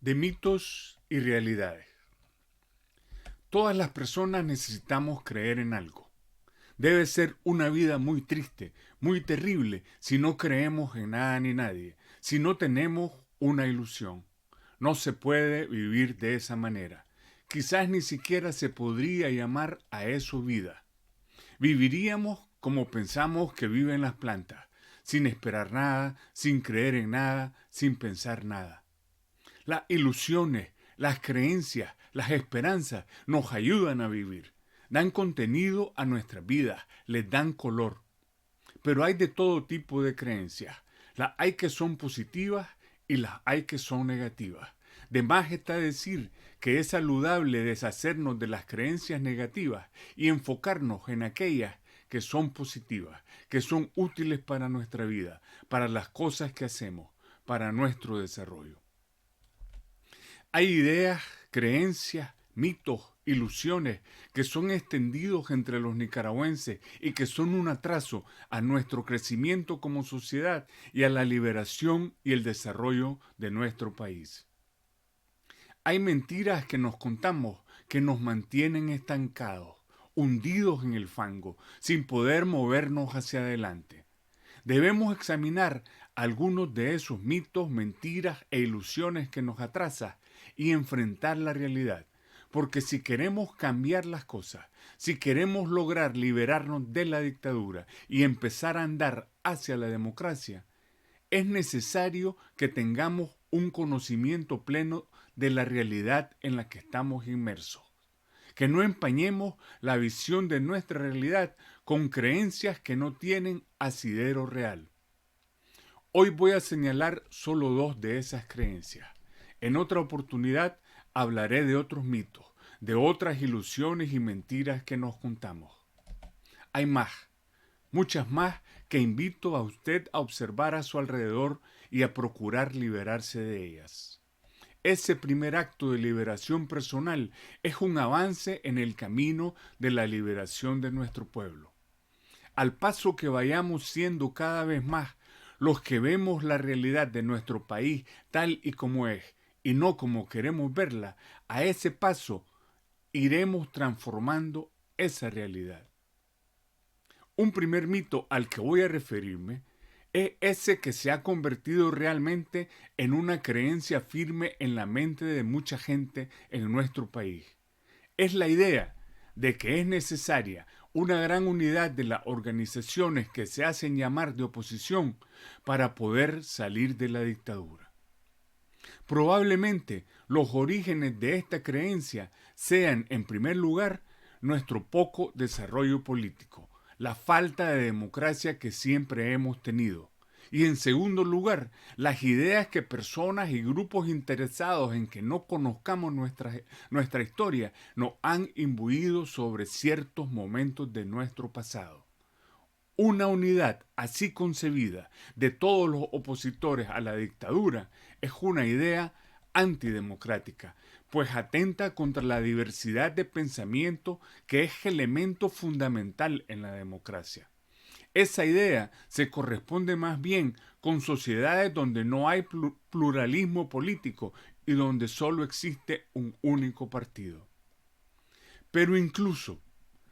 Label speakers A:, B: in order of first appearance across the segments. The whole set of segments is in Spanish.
A: De mitos y realidades. Todas las personas necesitamos creer en algo. Debe ser una vida muy triste, muy terrible, si no creemos en nada ni nadie, si no tenemos una ilusión. No se puede vivir de esa manera. Quizás ni siquiera se podría llamar a eso vida. Viviríamos como pensamos que viven las plantas, sin esperar nada, sin creer en nada, sin pensar nada. Las ilusiones, las creencias, las esperanzas nos ayudan a vivir, dan contenido a nuestras vidas, les dan color. Pero hay de todo tipo de creencias. Las hay que son positivas y las hay que son negativas. De más está decir que es saludable deshacernos de las creencias negativas y enfocarnos en aquellas que son positivas, que son útiles para nuestra vida, para las cosas que hacemos, para nuestro desarrollo. Hay ideas, creencias, mitos, ilusiones que son extendidos entre los nicaragüenses y que son un atraso a nuestro crecimiento como sociedad y a la liberación y el desarrollo de nuestro país. Hay mentiras que nos contamos que nos mantienen estancados, hundidos en el fango, sin poder movernos hacia adelante. Debemos examinar algunos de esos mitos, mentiras e ilusiones que nos atrasan y enfrentar la realidad. Porque si queremos cambiar las cosas, si queremos lograr liberarnos de la dictadura y empezar a andar hacia la democracia, es necesario que tengamos un conocimiento pleno de la realidad en la que estamos inmersos. Que no empañemos la visión de nuestra realidad con creencias que no tienen asidero real. Hoy voy a señalar solo dos de esas creencias. En otra oportunidad hablaré de otros mitos, de otras ilusiones y mentiras que nos contamos. Hay más, muchas más que invito a usted a observar a su alrededor y a procurar liberarse de ellas. Ese primer acto de liberación personal es un avance en el camino de la liberación de nuestro pueblo. Al paso que vayamos siendo cada vez más los que vemos la realidad de nuestro país tal y como es y no como queremos verla, a ese paso iremos transformando esa realidad. Un primer mito al que voy a referirme es ese que se ha convertido realmente en una creencia firme en la mente de mucha gente en nuestro país. Es la idea de que es necesaria una gran unidad de las organizaciones que se hacen llamar de oposición para poder salir de la dictadura. Probablemente los orígenes de esta creencia sean, en primer lugar, nuestro poco desarrollo político, la falta de democracia que siempre hemos tenido. Y en segundo lugar, las ideas que personas y grupos interesados en que no conozcamos nuestra historia nos han imbuido sobre ciertos momentos de nuestro pasado. Una unidad así concebida de todos los opositores a la dictadura es una idea antidemocrática, pues atenta contra la diversidad de pensamiento que es elemento fundamental en la democracia. Esa idea se corresponde más bien con sociedades donde no hay pluralismo político y donde solo existe un único partido. Pero incluso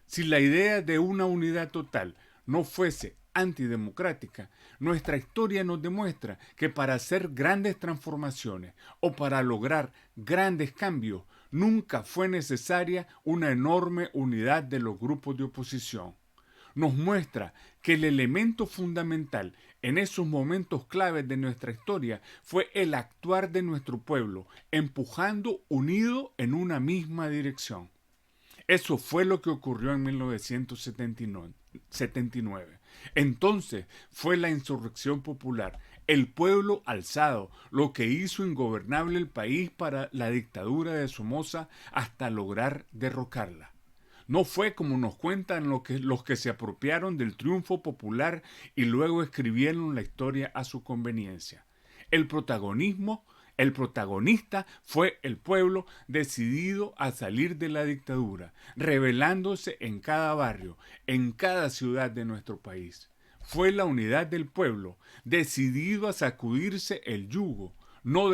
A: si la idea de una unidad total no fuese antidemocrática, nuestra historia nos demuestra que para hacer grandes transformaciones o para lograr grandes cambios, nunca fue necesaria una enorme unidad de los grupos de oposición. Nos muestra que el elemento fundamental en esos momentos claves de nuestra historia fue el actuar de nuestro pueblo, empujando unido en una misma dirección. Eso fue lo que ocurrió en 1979. Entonces fue la insurrección popular, el pueblo alzado, lo que hizo ingobernable el país para la dictadura de Somoza hasta lograr derrocarla. No fue como nos cuentan los que se apropiaron del triunfo popular y luego escribieron la historia a su conveniencia. El protagonismo El protagonista fue el pueblo decidido a salir de la dictadura, rebelándose en cada barrio, en cada ciudad de nuestro país. Fue la unidad del pueblo, decidido a sacudirse el yugo, no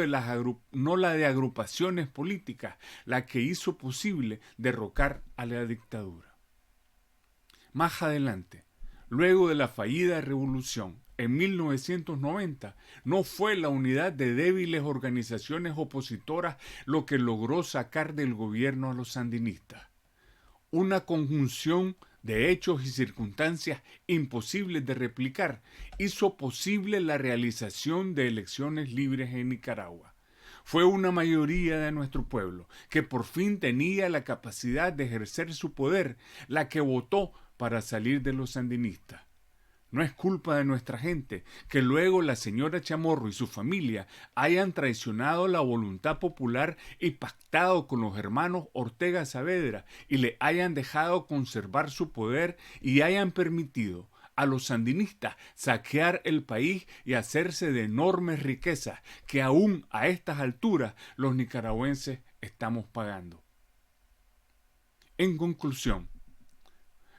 A: la de agrupaciones políticas, la que hizo posible derrocar a la dictadura. Más adelante, luego de la fallida revolución, en 1990, no fue la unidad de débiles organizaciones opositoras lo que logró sacar del gobierno a los sandinistas. Una conjunción de hechos y circunstancias imposibles de replicar hizo posible la realización de elecciones libres en Nicaragua. Fue una mayoría de nuestro pueblo, que por fin tenía la capacidad de ejercer su poder, la que votó para salir de los sandinistas. No es culpa de nuestra gente que luego la señora Chamorro y su familia hayan traicionado la voluntad popular y pactado con los hermanos Ortega Saavedra y le hayan dejado conservar su poder y hayan permitido a los sandinistas saquear el país y hacerse de enormes riquezas que aún a estas alturas los nicaragüenses estamos pagando. En conclusión,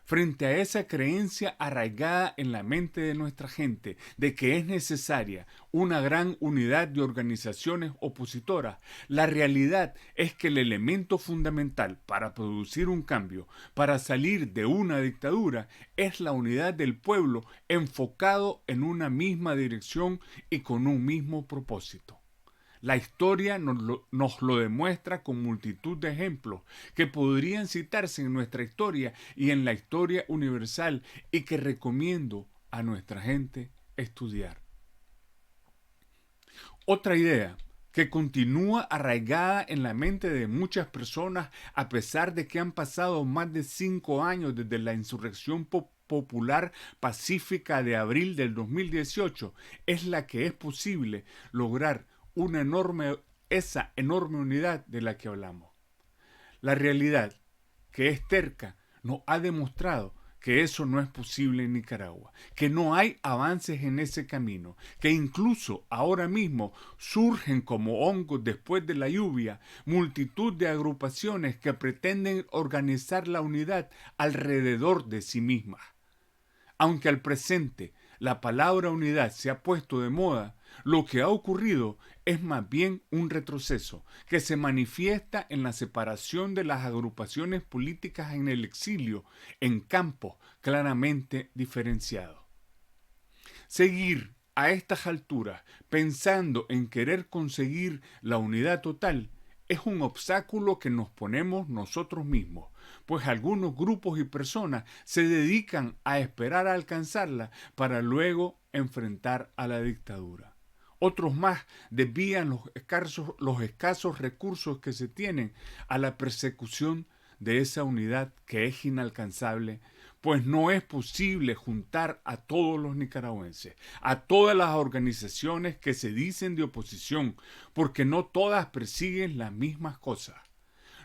A: frente a esa creencia arraigada en la mente de nuestra gente de que es necesaria una gran unidad de organizaciones opositoras, la realidad es que el elemento fundamental para producir un cambio, para salir de una dictadura, es la unidad del pueblo enfocado en una misma dirección y con un mismo propósito. La historia nos lo demuestra con multitud de ejemplos que podrían citarse en nuestra historia y en la historia universal y que recomiendo a nuestra gente estudiar. Otra idea que continúa arraigada en la mente de muchas personas a pesar de que han pasado más de 5 años desde la insurrección popular pacífica de abril del 2018 es la que es posible lograr esa enorme unidad de la que hablamos. La realidad, que es terca, nos ha demostrado que eso no es posible en Nicaragua, que no hay avances en ese camino, que incluso ahora mismo surgen como hongos después de la lluvia multitud de agrupaciones que pretenden organizar la unidad alrededor de sí mismas. Aunque al presente la palabra unidad se ha puesto de moda, lo que ha ocurrido es más bien un retroceso que se manifiesta en la separación de las agrupaciones políticas en el exilio en campos claramente diferenciados. Seguir a estas alturas pensando en querer conseguir la unidad total es un obstáculo que nos ponemos nosotros mismos, pues algunos grupos y personas se dedican a esperar a alcanzarla para luego enfrentar a la dictadura. Otros más desvían los escasos recursos que se tienen a la persecución de esa unidad que es inalcanzable, pues no es posible juntar a todos los nicaragüenses, a todas las organizaciones que se dicen de oposición, porque no todas persiguen las mismas cosas.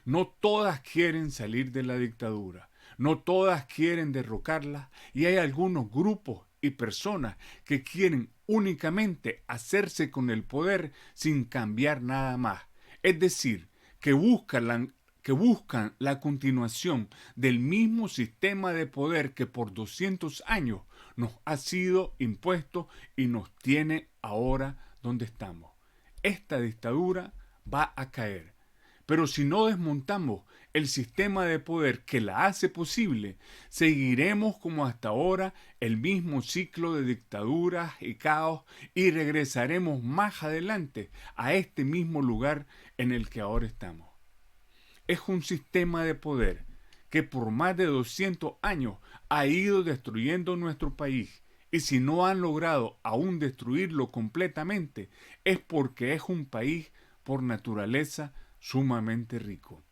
A: No todas quieren salir de la dictadura, no todas quieren derrocarla y hay algunos grupos y personas que quieren únicamente hacerse con el poder sin cambiar nada más. Es decir, que buscan la continuación del mismo sistema de poder que por 200 años nos ha sido impuesto y nos tiene ahora donde estamos. Esta dictadura va a caer. Pero si no desmontamos el sistema de poder que la hace posible, seguiremos como hasta ahora el mismo ciclo de dictaduras y caos y regresaremos más adelante a este mismo lugar en el que ahora estamos. Es un sistema de poder que por más de 200 años ha ido destruyendo nuestro país y si no han logrado aún destruirlo completamente es porque es un país por naturaleza sumamente rico.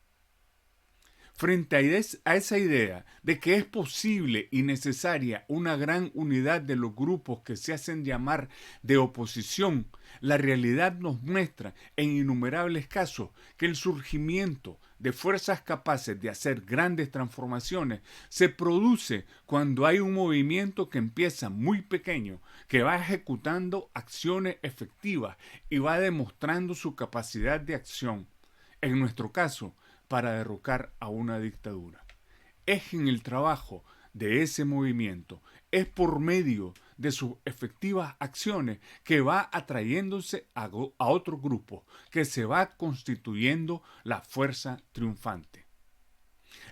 A: Frente a esa idea de que es posible y necesaria una gran unidad de los grupos que se hacen llamar de oposición, la realidad nos muestra en innumerables casos que el surgimiento de fuerzas capaces de hacer grandes transformaciones se produce cuando hay un movimiento que empieza muy pequeño, que va ejecutando acciones efectivas y va demostrando su capacidad de acción. En nuestro caso, para derrocar a una dictadura. Es en el trabajo de ese movimiento. Es por medio de sus efectivas acciones que va atrayéndose a otro grupo, que se va constituyendo la fuerza triunfante.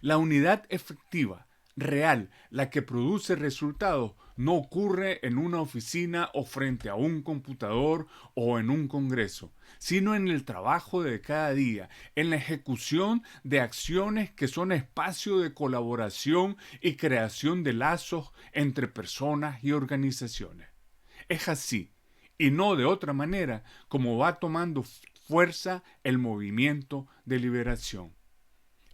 A: La unidad efectiva, real, la que produce resultados, no ocurre en una oficina o frente a un computador o en un congreso, sino en el trabajo de cada día, en la ejecución de acciones que son espacio de colaboración y creación de lazos entre personas y organizaciones. Es así, y no de otra manera, como va tomando fuerza el movimiento de liberación.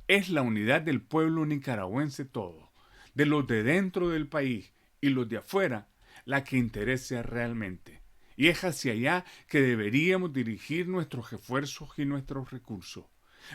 A: Es la unidad del pueblo nicaragüense todo, de los de dentro del país y los de afuera, la que interesa realmente. Y es hacia allá que deberíamos dirigir nuestros esfuerzos y nuestros recursos.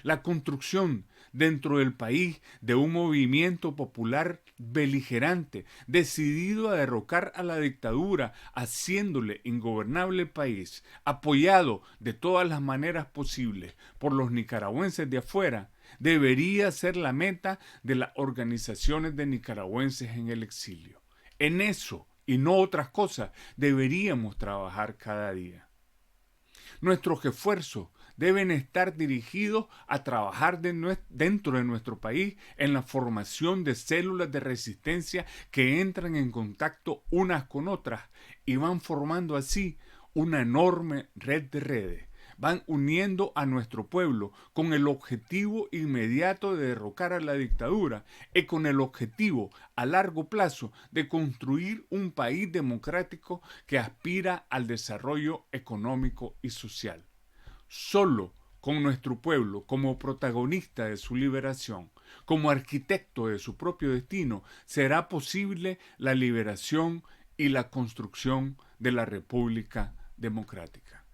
A: La construcción dentro del país de un movimiento popular beligerante, decidido a derrocar a la dictadura, haciéndole ingobernable el país, apoyado de todas las maneras posibles por los nicaragüenses de afuera, debería ser la meta de las organizaciones de nicaragüenses en el exilio. En eso, y no otras cosas, deberíamos trabajar cada día. Nuestros esfuerzos deben estar dirigidos a trabajar dentro de nuestro país en la formación de células de resistencia que entran en contacto unas con otras y van formando así una enorme red de redes. Van uniendo a nuestro pueblo con el objetivo inmediato de derrocar a la dictadura y con el objetivo a largo plazo de construir un país democrático que aspira al desarrollo económico y social. Solo con nuestro pueblo como protagonista de su liberación, como arquitecto de su propio destino, será posible la liberación y la construcción de la República Democrática.